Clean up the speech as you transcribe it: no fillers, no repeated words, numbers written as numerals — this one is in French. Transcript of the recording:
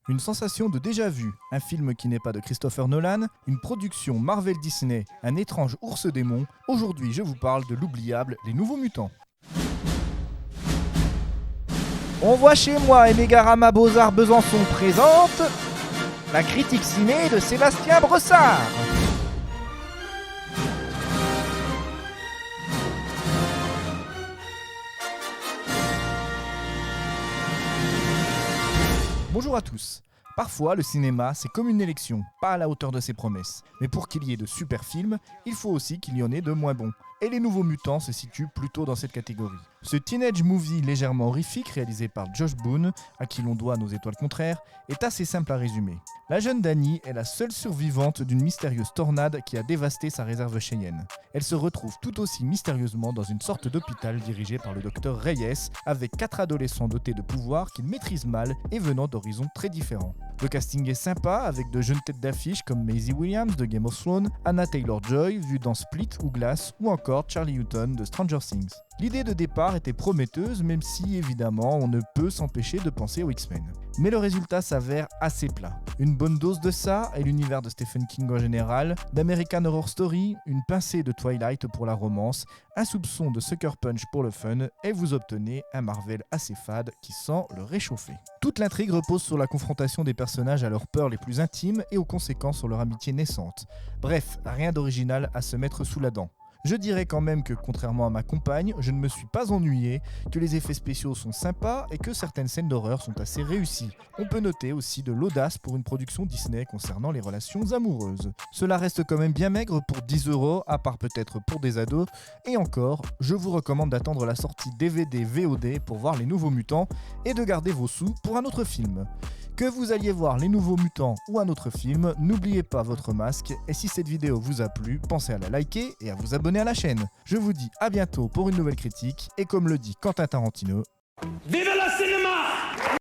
Une sensation de déjà-vu, un film qui n'est pas de Christopher Nolan, une production Marvel Disney, un étrange ours démon. Aujourd'hui, je vous parle de l'oubliable Les Nouveaux Mutants. On voit chez moi et Mégarama Beaux-Arts Besançon présente la critique ciné de Sébastien Bressard. Bonjour à tous. Parfois, le cinéma, c'est comme une élection, pas à la hauteur de ses promesses. Mais pour qu'il y ait de super films, il faut aussi qu'il y en ait de moins bons. Et Les Nouveaux Mutants se situent plutôt dans cette catégorie. Ce teenage movie légèrement horrifique réalisé par Josh Boone, à qui l'on doit Nos étoiles contraires, est assez simple à résumer. La jeune Dani est la seule survivante d'une mystérieuse tornade qui a dévasté sa réserve Cheyenne. Elle se retrouve tout aussi mystérieusement dans une sorte d'hôpital dirigé par le docteur Reyes, avec 4 adolescents dotés de pouvoirs qu'ils maîtrisent mal et venant d'horizons très différents. Le casting est sympa, avec de jeunes têtes d'affiche comme Maisie Williams de Game of Thrones, Anna Taylor-Joy vue dans Split ou Glass, ou encore Charlie Houghton de Stranger Things. L'idée de départ était prometteuse, même si évidemment on ne peut s'empêcher de penser aux X-Men. Mais le résultat s'avère assez plat. Une bonne dose de ça et l'univers de Stephen King en général, d'American Horror Story, une pincée de Twilight pour la romance, un soupçon de Sucker Punch pour le fun, et vous obtenez un Marvel assez fade qui sent le réchauffer. Toute l'intrigue repose sur la confrontation des personnages à leurs peurs les plus intimes et aux conséquences sur leur amitié naissante. Bref, rien d'original à se mettre sous la dent. Je dirais quand même que, contrairement à ma compagne, je ne me suis pas ennuyé, que les effets spéciaux sont sympas et que certaines scènes d'horreur sont assez réussies. On peut noter aussi de l'audace pour une production Disney concernant les relations amoureuses. Cela reste quand même bien maigre pour 10€, à part peut-être pour des ados, et encore, je vous recommande d'attendre la sortie DVD VOD pour voir Les Nouveaux Mutants et de garder vos sous pour un autre film. Que vous alliez voir Les Nouveaux Mutants ou un autre film, n'oubliez pas votre masque, et si cette vidéo vous a plu, pensez à la liker et à vous abonner à la chaîne. Je vous dis à bientôt pour une nouvelle critique, et comme le dit Quentin Tarantino, Vive le cinéma!